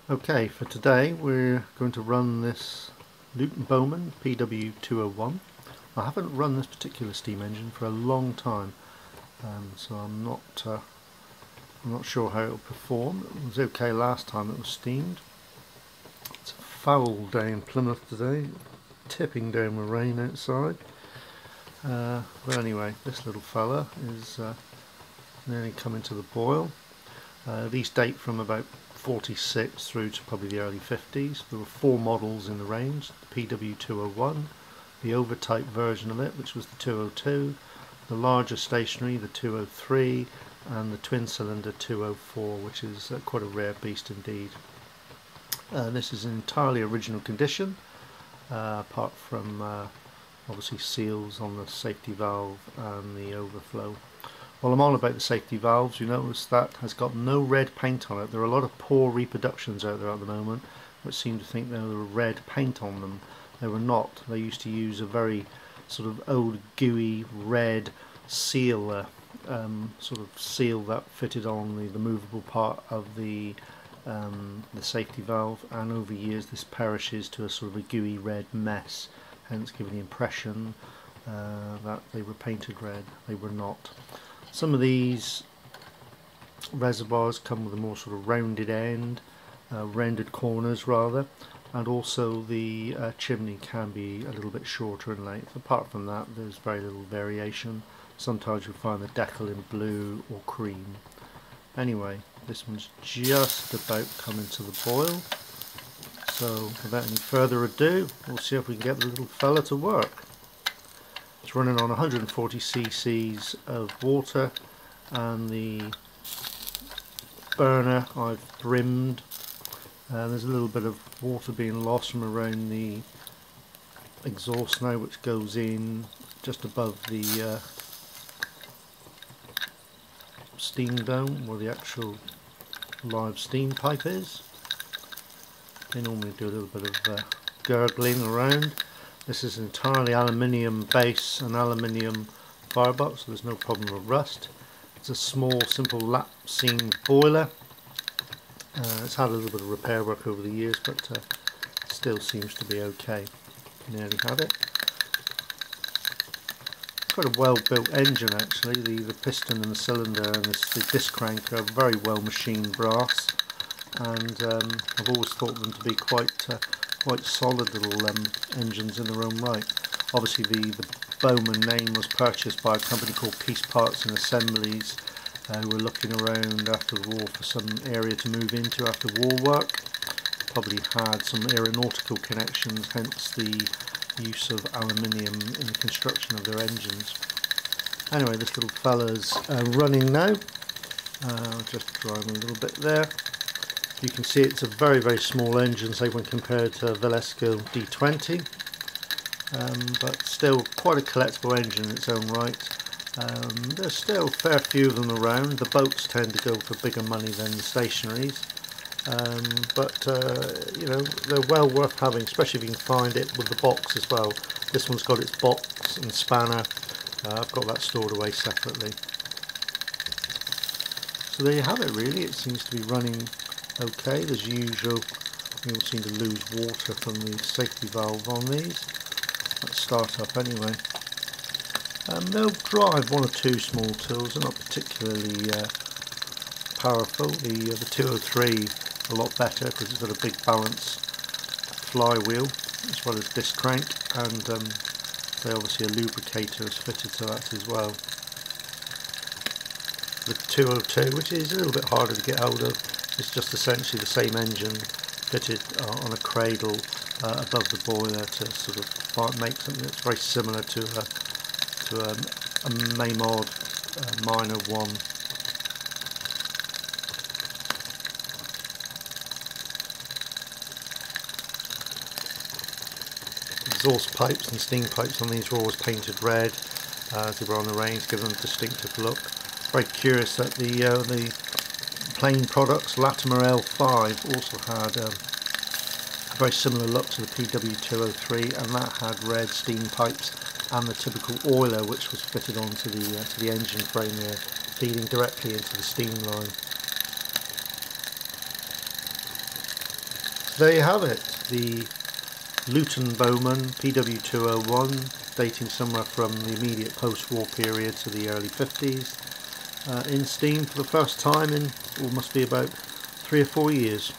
Okay, for today we're going to run this Luton Bowman PW201. I haven't run this particular steam engine for a long time, so I'm not sure how it'll perform. It was okay last time it was steamed. It's a foul day in Plymouth today, tipping down with rain outside. But anyway, this little fella is nearly coming to the boil. These date from about 46 through to probably the early 50s. There were 4 models in the range: the PW201, the overtype version of it, which was the 202, the larger stationary, the 203, and the twin cylinder 204, which is quite a rare beast indeed. This is in entirely original condition, apart from obviously seals on the safety valve and the overflow. While I'm on about the safety valves, you notice that has got no red paint on it. There are a lot of poor reproductions out there at the moment which seem to think there were red paint on them. They were not. They used to use a very sort of old gooey red seal, sort of seal that fitted on the movable part of the safety valve, and over years this perishes to a sort of a gooey red mess, hence giving the impression that they were painted red. They were not. Some of these reservoirs come with a more sort of rounded end, rounded corners rather, and also the chimney can be a little bit shorter in length. Apart from that, there's very little variation. Sometimes you'll find the decal in blue or cream. Anyway, this one's just about coming to the boil, so without any further ado, we'll see if we can get the little fella to work. It's running on 140 cc's of water, and the burner I've brimmed. There's a little bit of water being lost from around the exhaust now, which goes in just above the steam dome where the actual live steam pipe is. They normally do a little bit of gurgling around. This is entirely aluminium base and aluminium firebox, so there's no problem with rust. It's a small, simple lap seam boiler. It's had a little bit of repair work over the years, but still seems to be okay. Nearly had it. Quite a well built engine actually. The piston and the cylinder and the disc crank are very well machined brass, and I've always thought them to be quite solid little engines in their own right. Obviously the Bowman name was purchased by a company called Piece Parts and Assemblies, who were looking around after the war for some area to move into after war work. Probably had some aeronautical connections, hence the use of aluminium in the construction of their engines. Anyway, this little fella's running now. I'll just drive a little bit there. You can see it's a very, very small engine, say when compared to a Valesco D20, but still quite a collectible engine in its own right. There's still a fair few of them around. The boats tend to go for bigger money than the stationaries, but you know, they're well worth having, especially if you can find it with the box as well. This one's got its box and spanner. I've got that stored away separately. So there you have it really. It seems to be running okay. As usual, you'll seem to lose water from the safety valve on these. Let's start up anyway. They'll drive 1 or 2 small tools. They're not particularly powerful. The 203 a lot better because it's got a big balanced flywheel as well as disc crank, and they obviously a lubricator is fitted to that as well. The 202, which is a little bit harder to get hold of, it's just essentially the same engine fitted on a cradle above the boiler to sort of make something that's very similar to a Maymod Minor 1. Exhaust pipes and steam pipes on these were always painted red as they were on the range, give them a distinctive look. Very curious that the plain products, Latimer L5, also had a very similar look to the PW203, and that had red steam pipes and the typical oiler which was fitted onto the engine frame there, feeding directly into the steam line. there you have it, the Luton Bowman PW201, dating somewhere from the immediate post-war period to the early 50s, in Steam for the first time in, must be about 3 or 4 years.